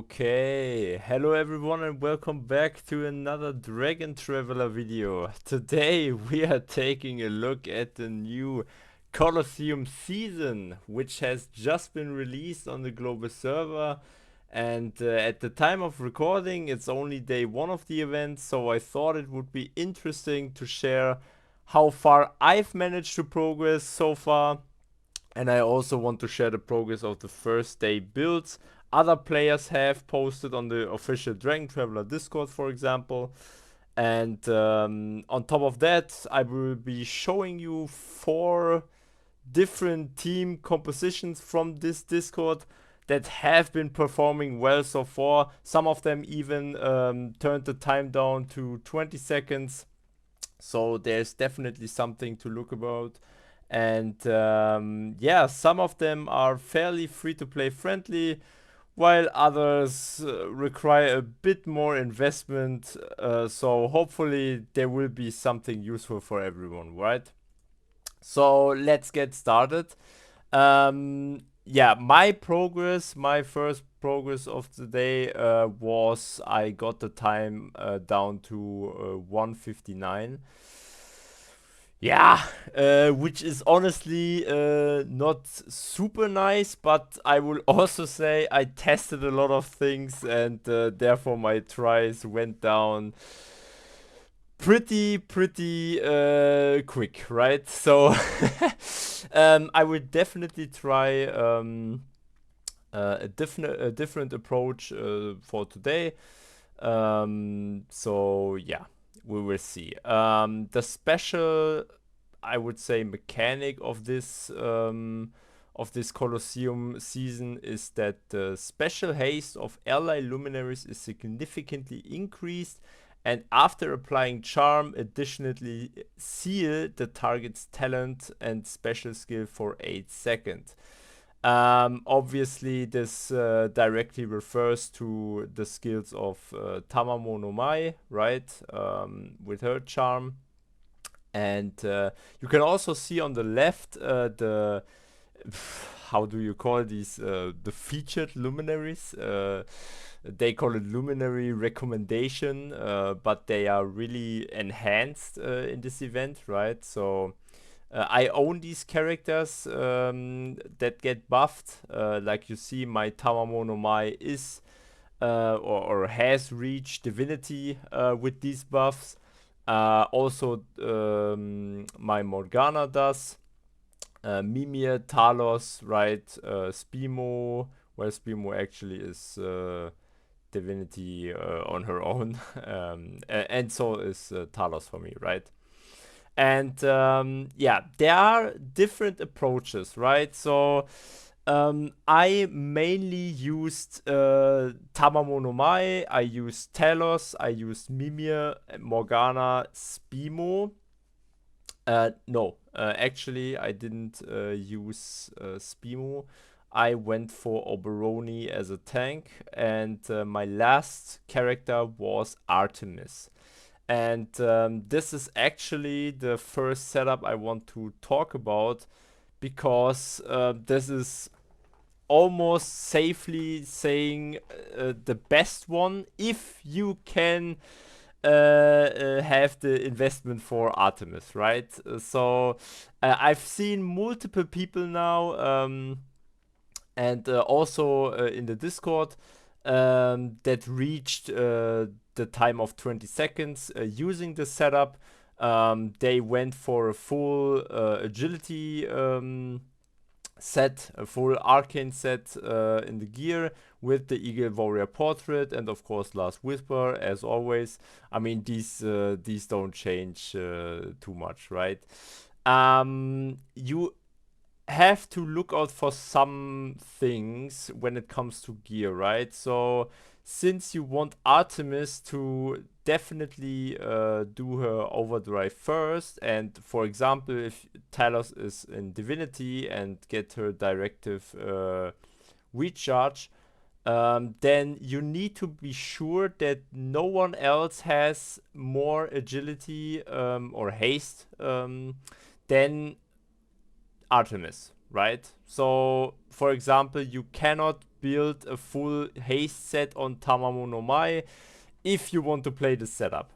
Okay, hello everyone and welcome back to another Dragon Traveler video. Today we are taking a look at the new Colosseum season, which has just been released on the global server. And at the time of recording, it's only day one of the event, so I thought it would be interesting to share how far I've managed to progress so far. And I also want to share the progress of the first day builds other players have posted on the official Dragon Traveler Discord, for example. And on top of that, I will be showing you 4 different team compositions from this Discord that have been performing well so far. Some of them even turned the time down to 20 seconds. So there's definitely something to look about. And yeah, some of them are fairly free to play friendly, while others require a bit more investment. So hopefully there will be something useful for everyone, right? So let's get started. Yeah, my first progress of the day was I got the time down to 1:59. Yeah, which is honestly not super nice, but I will also say I tested a lot of things and therefore my tries went down pretty quick, right? So I would definitely try a different approach for today. So yeah, we will see. The special, I would say, mechanic of this Colosseum season is that the special haste of ally luminaries is significantly increased, and after applying charm, additionally seal the target's talent and special skill for 8 seconds. Obviously, this directly refers to the skills of Tamamo no Mai, right? With her charm. And you can also see on the left the how do you call these the featured luminaries. They call it luminary recommendation, but they are really enhanced in this event, right? So I own these characters that get buffed. Like you see, my Tamamo no Mai is or has reached divinity with these buffs. Also, my Morgana does. Mimir, Talos, right? Spimo. Well, Spimo actually is divinity on her own. And so is Talos for me, right? And yeah, there are different approaches, right? So I mainly used Tamamo no Mai, I used Talos, I used Mimir, Morgana, Spimo. No, actually, I didn't use Spimo. I went for Oberoni as a tank, and my last character was Artemis. And this is actually the first setup I want to talk about because this is almost safely saying the best one if you can have the investment for Artemis, right? So I've seen multiple people now and also in the Discord that reached the time of 20 seconds using the setup. They went for a full agility set, a full arcane set in the gear with the Eagle Warrior portrait and of course Last Whisper as always. I mean these don't change too much, right? You have to look out for some things when it comes to gear, right? So since you want Artemis to definitely do her overdrive first, and for example, if Talos is in Divinity and get her directive recharge, then you need to be sure that no one else has more agility or haste than Artemis, right? So, for example, you cannot build a full haste set on Tamamo no Mai if you want to play this setup.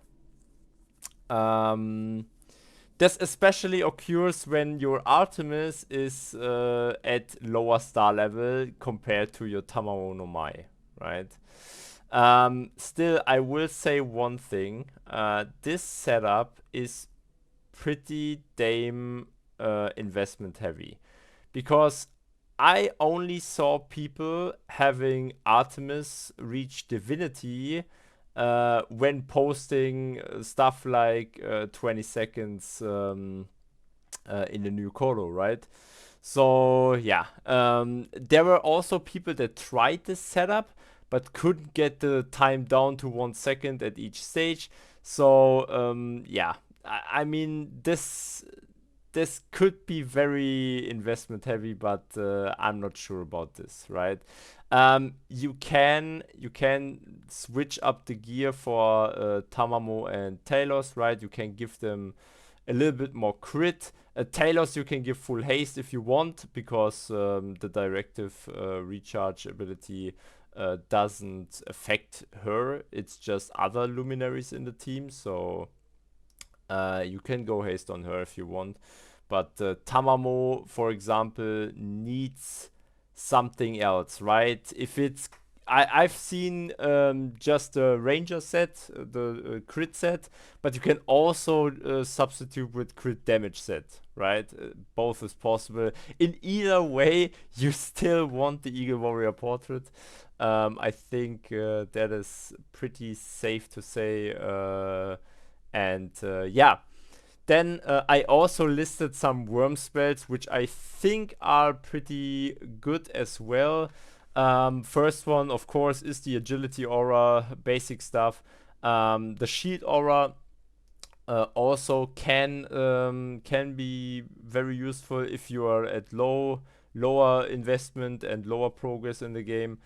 This especially occurs when your Artemis is at lower star level compared to your Tamamo no Mai, right? Still, I will say one thing. This setup is pretty damn investment heavy, because I only saw people having Artemis reach divinity when posting stuff like 20 seconds in the new Colo, right? So yeah, there were also people that tried this setup but couldn't get the time down to 1 second at each stage. So yeah, I mean this could be very investment heavy, but I'm not sure about this, right? You can switch up the gear for Tamamo and Talos, right? You can give them a little bit more crit. Talos you can give full haste if you want, because the directive recharge ability doesn't affect her. It's just other luminaries in the team, so you can go haste on her if you want. But Tamamo, for example, needs something else, right? If it's I've seen just the ranger set, the crit set, but you can also substitute with crit damage set, right? Both is possible. In either way, you still want the Eagle Warrior portrait. I think that is pretty safe to say. Yeah. Then I also listed some worm spells, which I think are pretty good as well. First one, of course, is the agility aura, basic stuff. The shield aura also can be very useful if you are at lower investment and lower progress in the game.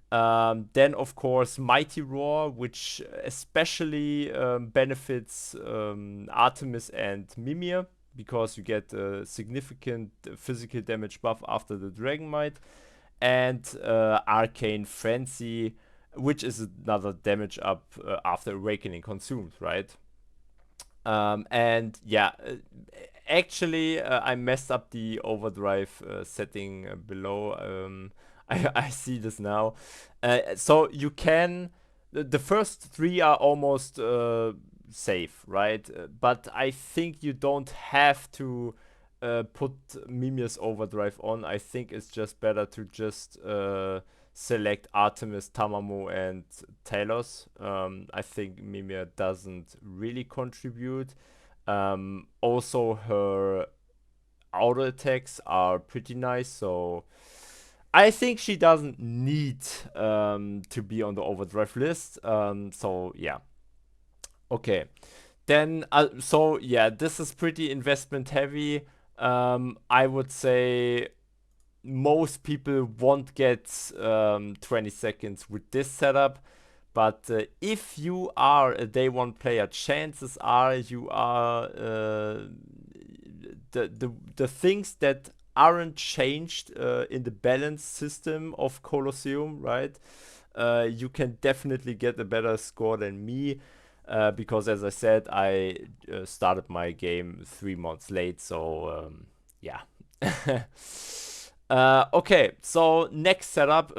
Then, of course, Mighty Roar, which especially benefits Artemis and Mimir, because you get a significant physical damage buff after the Dragon Might. And Arcane Frenzy, which is another damage up after Awakening consumed, right? And yeah, actually, I messed up the overdrive setting below. I see this now. So you can. The first three are almost safe, right? But I think you don't have to put Mimir's overdrive on. I think it's just better to just select Artemis, Tamamo, and Talos. I think Mimir doesn't really contribute. Also, her auto attacks are pretty nice, so I think she doesn't need to be on the overdrive list. So yeah, okay. Then so yeah, this is pretty investment heavy. I would say most people won't get 20 seconds with this setup. But if you are a day one player, chances are you are the things that aren't changed in the balance system of Colosseum, right? You can definitely get a better score than me. Because as I said, I started my game 3 months late, so yeah. Okay, so next setup,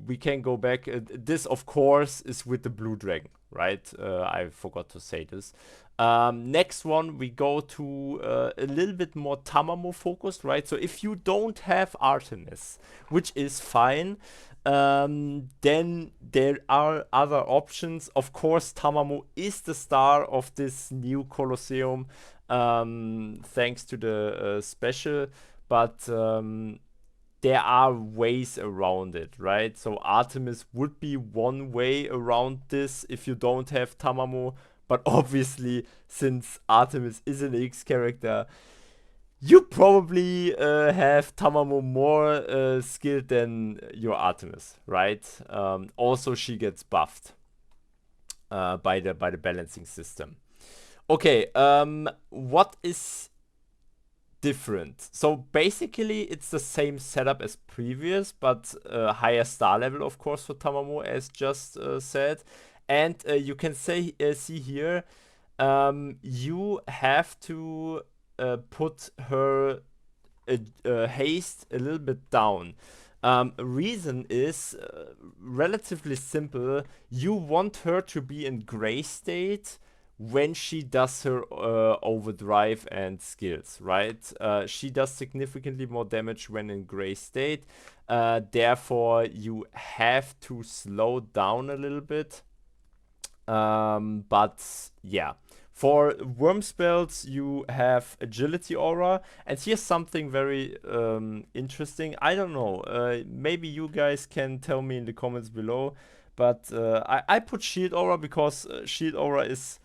we can go back. This, of course, is with the Blue Dragon, right? I forgot to say this. Next one, we go to a little bit more Tamamo focused, right? So if you don't have Artemis, which is fine, then there are other options. Of course, Tamamo is the star of this new Colosseum, thanks to the special. But there are ways around it, right? So Artemis would be one way around this if you don't have Tamamo. But obviously, since Artemis is an X character, you probably have Tamamo more skilled than your Artemis, right? Also, she gets buffed by the balancing system. Okay, what is different. So basically, it's the same setup as previous, but higher star level, of course, for Tamamo, as just said. And you can see here, you have to put her haste a little bit down. Reason is relatively simple. You want her to be in gray state when she does her overdrive and skills, right? She does significantly more damage when in gray state. Therefore, you have to slow down a little bit. But yeah. For worm spells, you have agility aura, and here's something very interesting. I don't know. Maybe you guys can tell me in the comments below. But I put shield aura because shield aura is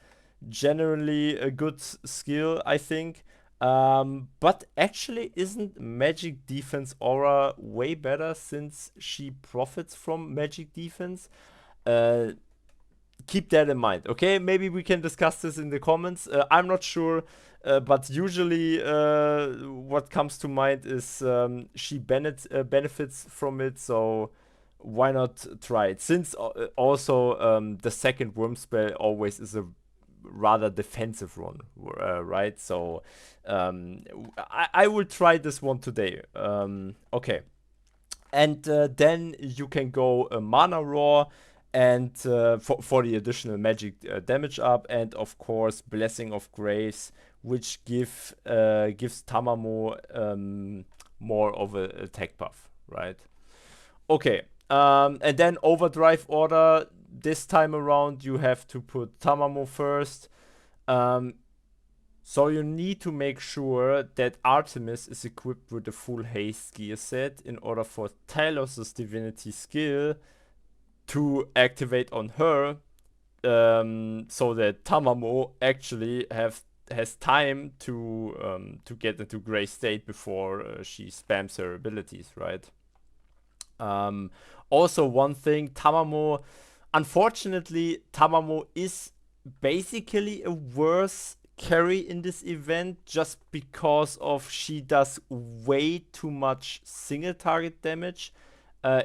generally a good skill, I think. But actually, isn't magic defense aura way better since she profits from magic defense? Uh, Keep that in mind, okay? Maybe we can discuss this in the comments. I'm not sure, but usually what comes to mind is she benefits from it, so why not try it? Since also the second worm spell always is a rather defensive one, right? So I will try this one today. Okay. And then you can go Mana Roar and for the additional magic damage up, and of course Blessing of Graves, which gives Tamamo more of an attack buff, right? Okay, and then Overdrive order. This time around, you have to put Tamamo first. So you need to make sure that Artemis is equipped with the full haste gear set in order for Talos' divinity skill to activate on her, so that Tamamo actually has time to get into gray state before she spams her abilities, right? Also, one thing, Tamamo, unfortunately, Tamamo is basically a worse carry in this event just because of she does way too much single target damage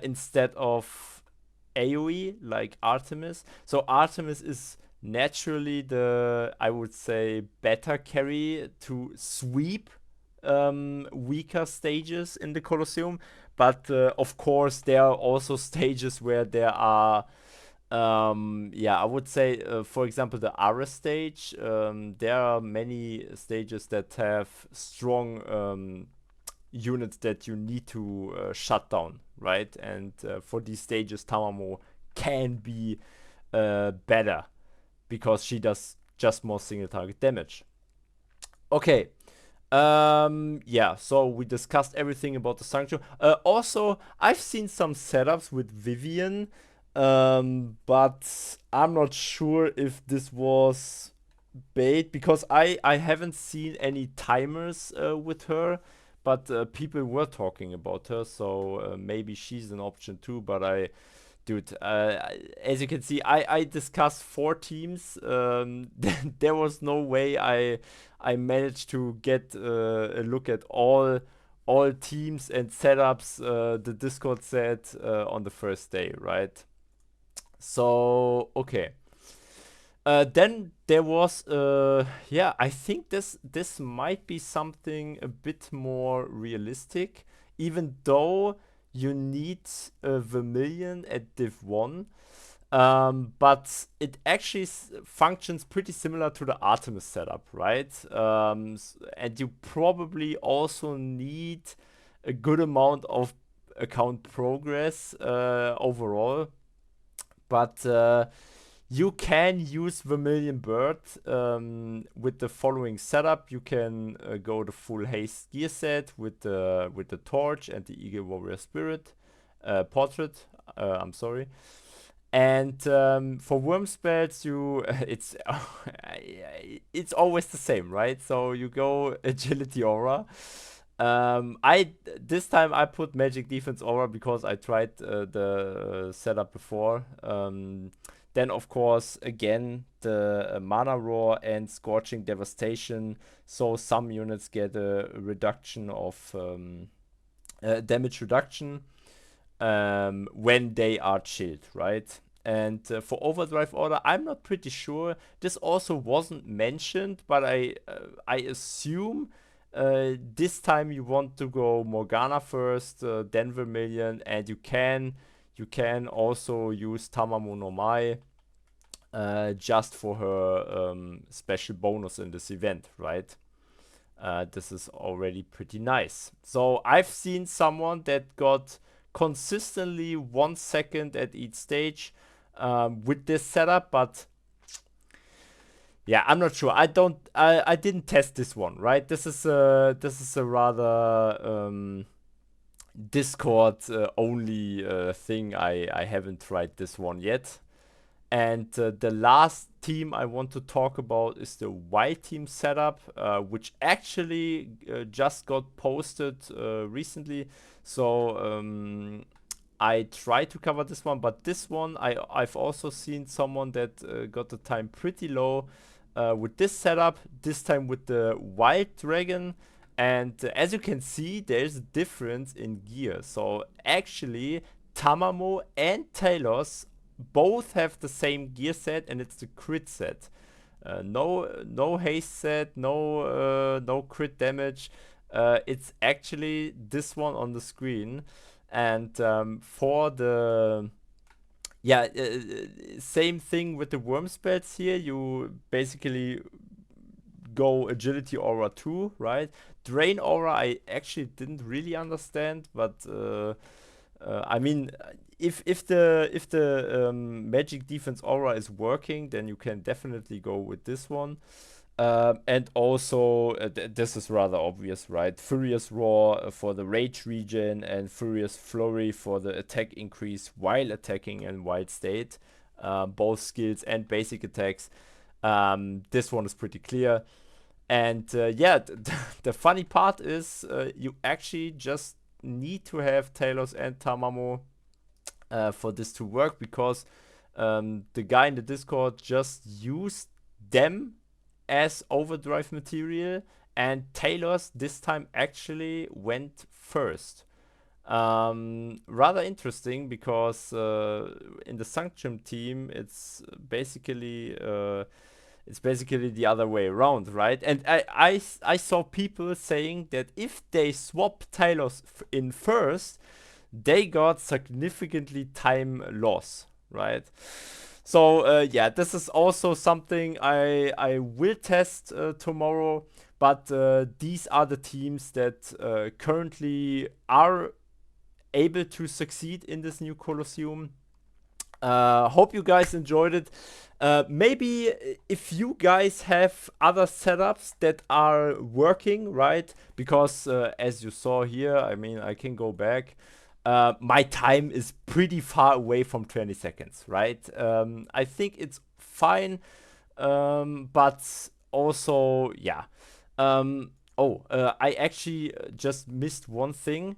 instead of AoE like Artemis. So Artemis is naturally the, I would say, better carry to sweep weaker stages in the Colosseum. But of course, there are also stages where there are, yeah, I would say, for example, the Ara stage. There are many stages that have strong units that you need to shut down, right? And for these stages, Tamamo can be better because she does just more single target damage. Okay. Yeah, so we discussed everything about the Sanctum. Also, I've seen some setups with Vivian, but I'm not sure if this was bait because I haven't seen any timers with her, but people were talking about her, so maybe she's an option too. But dude, as you can see, I discussed 4 teams. There was no way I managed to get a look at all teams and setups the Discord said on the first day, right? So okay. Then there was yeah, I think this might be something a bit more realistic, even though you need a Vermillion at Div 1. But it actually functions pretty similar to the Artemis setup, right? And you probably also need a good amount of account progress overall. But you can use Vermillion Bird with the following setup. You can go the full haste gear set with the torch and the Eagle Warrior Spirit portrait. I'm sorry. And for worm spells, it's it's always the same, right? So you go agility aura. This time I put magic defense aura because I tried the setup before. Then, of course, again, the Mana Roar and Scorching Devastation. So some units get a reduction of damage reduction when they are chilled, right? And for Overdrive Order, I'm not pretty sure. This also wasn't mentioned, but I assume this time you want to go Morgana first, then Vermillion, and you can also use Tamamo no Mai just for her special bonus in this event, right? This is already pretty nice. So I've seen someone that got consistently 1 second at each stage with this setup, but yeah, I'm not sure. I didn't test this one, right? This is a rather Discord only thing. I haven't tried this one yet. And the last team I want to talk about is the white team setup, which actually just got posted recently. So I tried to cover this one, but this one I've also seen someone that got the time pretty low with this setup, this time with the wild dragon. And as you can see, there's a difference in gear. So actually, Tamamo and Talos both have the same gear set, and it's the crit set. No haste set, no crit damage. It's actually this one on the screen. And for the same thing with the worm spells here. You basically go agility aura 2, right? Drain aura I actually didn't really understand, but I mean, if the magic defense aura is working, then you can definitely go with this one. And also, this is rather obvious, right? Furious Roar for the rage regen, and Furious Flurry for the attack increase while attacking in wild state. Both skills and basic attacks. This one is pretty clear. And yeah, the funny part is you actually just need to have Talos and Tamamo for this to work, because the guy in the Discord just used them as overdrive material, and Talos this time actually went first. Rather interesting, because in the Sanctum team it's basically the other way around, right? And I saw people saying that if they swap Talos in first, they got significantly time loss, right? So yeah, this is also something I will test tomorrow. But these are the teams that currently are able to succeed in this new Colosseum. Hope you guys enjoyed it. Maybe if you guys have other setups that are working, right? Because as you saw here, I mean, I can go back. My time is pretty far away from 20 seconds, right? I think it's fine, but also, yeah. I actually just missed one thing,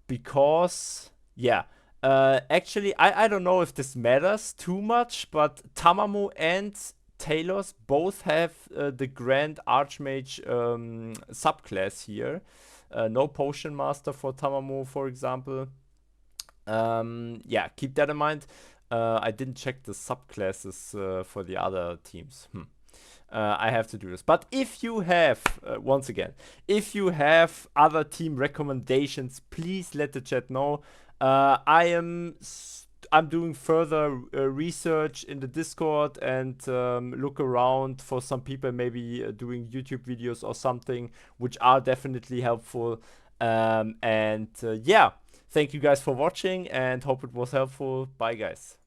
because, yeah. Actually, I don't know if this matters too much, but Tamamo and Talos both have the Grand Archmage subclass here. No Potion Master for Tamamo, for example. Yeah, keep that in mind. I didn't check the subclasses for the other teams. I have to do this. But if you have, once again, if you have other team recommendations, please let the chat know. I'm doing further research in the Discord, and look around for some people maybe doing YouTube videos or something, which are definitely helpful. Yeah, thank you guys for watching, and hope it was helpful. Bye, guys.